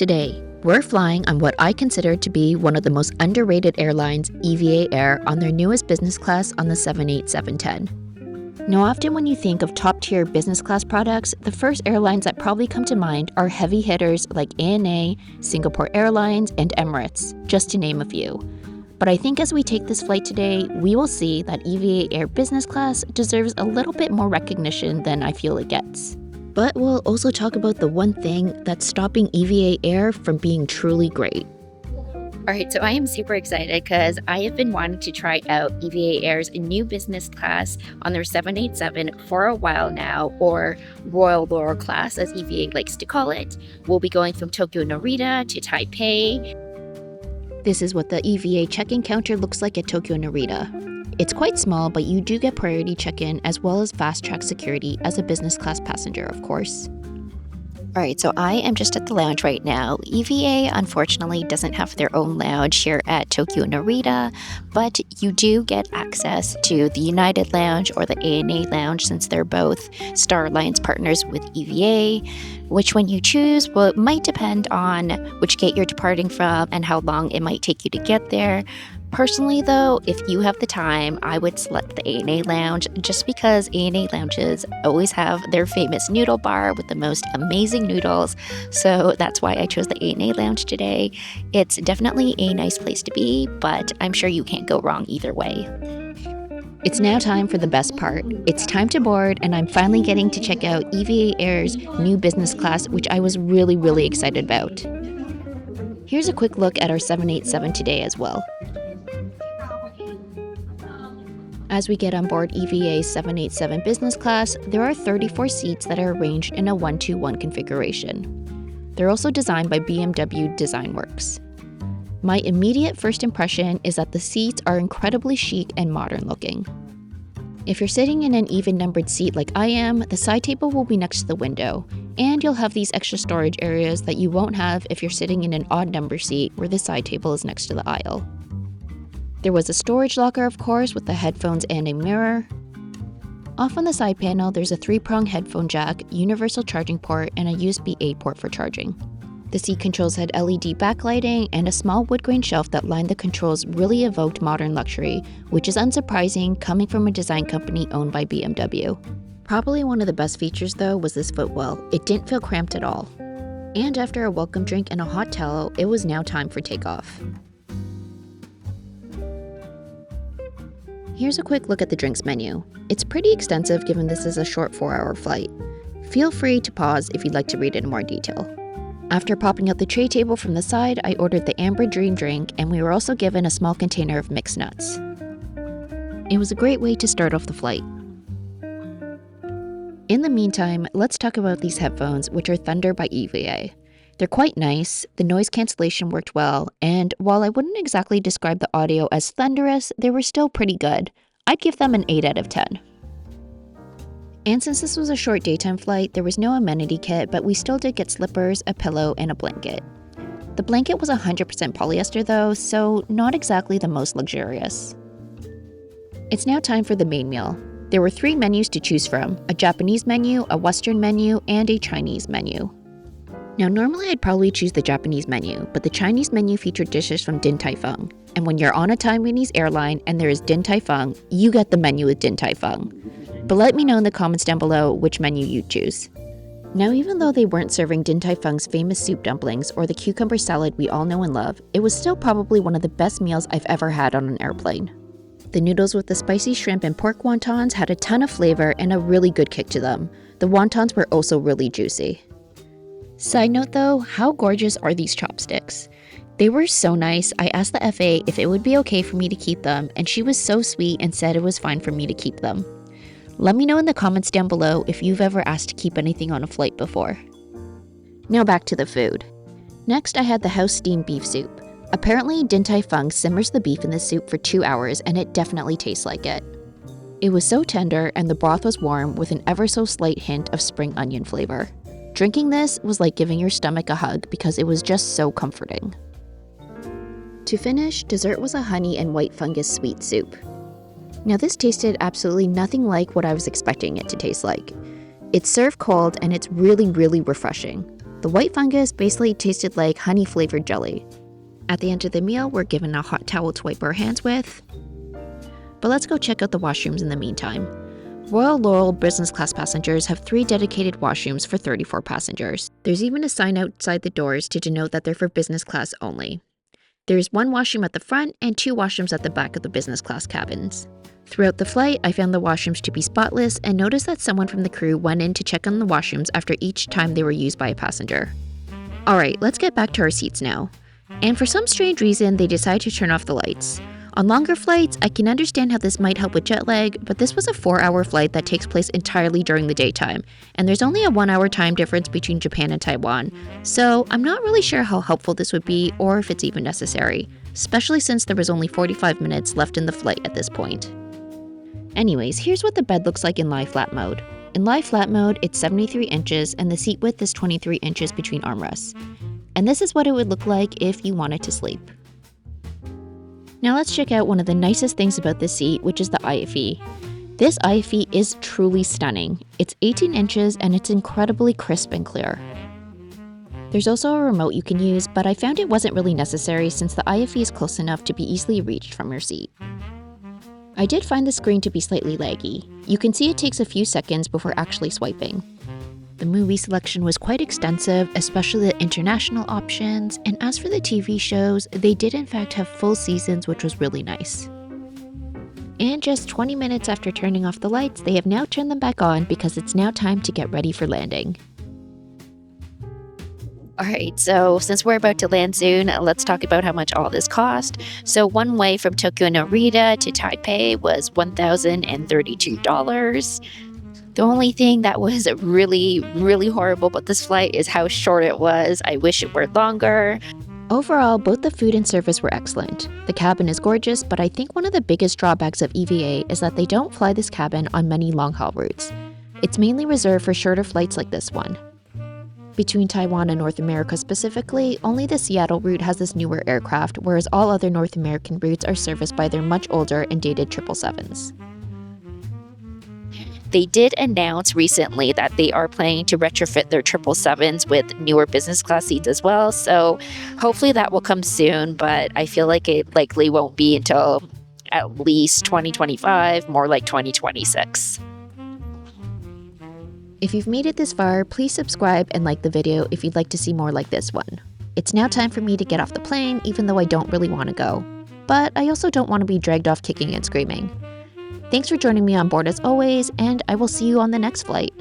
Today, we're flying on what I consider to be one of the most underrated airlines, EVA Air, on their newest business class on the 787-10. Now, often when you think of top-tier business class products, the first airlines that probably come to mind are heavy hitters like ANA, Singapore Airlines, and Emirates, just to name a few. But I think as we take this flight today, we will see that EVA Air Business Class deserves a little bit more recognition than I feel it gets. But we'll also talk about the one thing that's stopping EVA Air from being truly great. All right, so I am super excited because I have been wanting to try out EVA Air's new business class on their 787 for a while now, or Royal Laurel class as EVA likes to call it. We'll be going from Tokyo Narita to Taipei. This is what the EVA check-in counter looks like at Tokyo Narita. It's quite small, but you do get priority check-in as well as fast-track security as a business class passenger, of course. All right, so I am just at the lounge right now. EVA, unfortunately, doesn't have their own lounge here at Tokyo Narita, but you do get access to the United Lounge or the ANA Lounge since they're both Star Alliance partners with EVA. Which one you choose, well, it might depend on which gate you're departing from and how long it might take you to get there. Personally, though, if you have the time, I would select the ANA Lounge just because ANA Lounges always have their famous noodle bar with the most amazing noodles. So that's why I chose the ANA Lounge today. It's definitely a nice place to be, but I'm sure you can't go wrong either way. It's now time for the best part. It's time to board, and I'm finally getting to check out EVA Air's new business class, which I was really excited about. Here's a quick look at our 787 today as well. As we get on board EVA's 787 business class, there are 34 seats that are arranged in a 1-2-1 configuration. They're also designed by BMW Designworks. My immediate first impression is that the seats are incredibly chic and modern looking. If you're sitting in an even-numbered seat like I am, the side table will be next to the window, and you'll have these extra storage areas that you won't have if you're sitting in an odd-number seat where the side table is next to the aisle. There was a storage locker, of course, with the headphones and a mirror. Off on the side panel, there's a 3-prong headphone jack, universal charging port, and a USB-A port for charging. The seat controls had LED backlighting, and a small wood grain shelf that lined the controls really evoked modern luxury, which is unsurprising coming from a design company owned by BMW. Probably one of the best features, though, was this footwell. It didn't feel cramped at all. And after a welcome drink and a hot towel, it was now time for takeoff. Here's a quick look at the drinks menu. It's pretty extensive given this is a short 4-hour flight. Feel free to pause if you'd like to read it in more detail. After popping out the tray table from the side, I ordered the Amber Dream drink, and we were also given a small container of mixed nuts. It was a great way to start off the flight. In the meantime, let's talk about these headphones, which are Thunder by EVA. They're quite nice, the noise cancellation worked well, and while I wouldn't exactly describe the audio as thunderous, they were still pretty good. I'd give them an 8 out of 10. And since this was a short daytime flight, there was no amenity kit, but we still did get slippers, a pillow, and a blanket. The blanket was 100% polyester though, so not exactly the most luxurious. It's now time for the main meal. There were 3 menus to choose from, a Japanese menu, a Western menu, and a Chinese menu. Now normally I'd probably choose the Japanese menu, but the Chinese menu featured dishes from Din Tai Fung. And when you're on a Taiwanese airline and there is Din Tai Fung, you get the menu with Din Tai Fung. But let me know in the comments down below which menu you'd choose. Now even though they weren't serving Din Tai Fung's famous soup dumplings or the cucumber salad we all know and love, it was still probably one of the best meals I've ever had on an airplane. The noodles with the spicy shrimp and pork wontons had a ton of flavor and a really good kick to them. The wontons were also really juicy. Side note though, how gorgeous are these chopsticks? They were so nice. I asked the FA if it would be okay for me to keep them, and she was so sweet and said it was fine for me to keep them. Let me know in the comments down below if you've ever asked to keep anything on a flight before. Now back to the food. Next I had the house steamed beef soup. Apparently Din Tai Fung simmers the beef in the soup for 2 hours and it definitely tastes like it. It was so tender and the broth was warm with an ever so slight hint of spring onion flavor. Drinking this was like giving your stomach a hug because it was just so comforting. To finish, dessert was a honey and white fungus sweet soup. Now this tasted absolutely nothing like what I was expecting it to taste like. It's served cold and it's really refreshing. The white fungus basically tasted like honey-flavored jelly. At the end of the meal, we're given a hot towel to wipe our hands with. But let's go check out the washrooms in the meantime. Royal Laurel Business Class passengers have 3 dedicated washrooms for 34 passengers. There's even a sign outside the doors to denote that they're for business class only. There's 1 washroom at the front and 2 washrooms at the back of the business class cabins. Throughout the flight, I found the washrooms to be spotless and noticed that someone from the crew went in to check on the washrooms after each time they were used by a passenger. Alright, let's get back to our seats now. And for some strange reason, they decided to turn off the lights. On longer flights, I can understand how this might help with jet lag, but this was a 4-hour flight that takes place entirely during the daytime, and there's only a 1-hour time difference between Japan and Taiwan, so I'm not really sure how helpful this would be or if it's even necessary, especially since there was only 45 minutes left in the flight at this point. Anyways, here's what the bed looks like in lie flat mode. In lie flat mode, it's 73 inches and the seat width is 23 inches between armrests. And this is what it would look like if you wanted to sleep. Now let's check out one of the nicest things about this seat, which is the IFE. This IFE is truly stunning. It's 18 inches and it's incredibly crisp and clear. There's also a remote you can use, but I found it wasn't really necessary since the IFE is close enough to be easily reached from your seat. I did find the screen to be slightly laggy. You can see it takes a few seconds before actually swiping. The movie selection was quite extensive, especially the international options, and as for the TV shows, they did in fact have full seasons, which was really nice. And just 20 minutes after turning off the lights, they have now turned them back on because it's now time to get ready for landing. Alright, so since we're about to land soon, let's talk about how much all this cost. So one way from Tokyo Narita to Taipei was $1,032. The only thing that was really, really horrible about this flight is how short it was. I wish it were longer. Overall, both the food and service were excellent. The cabin is gorgeous, but I think one of the biggest drawbacks of EVA is that they don't fly this cabin on many long-haul routes. It's mainly reserved for shorter flights like this one. Between Taiwan and North America specifically, only the Seattle route has this newer aircraft, whereas all other North American routes are serviced by their much older and dated 777s. They did announce recently that they are planning to retrofit their 777s with newer business class seats as well, so hopefully that will come soon, but I feel like it likely won't be until at least 2025, more like 2026. If you've made it this far, please subscribe and like the video if you'd like to see more like this one. It's now time for me to get off the plane, even though I don't really want to go. But I also don't want to be dragged off kicking and screaming. Thanks for joining me on board as always, and I will see you on the next flight.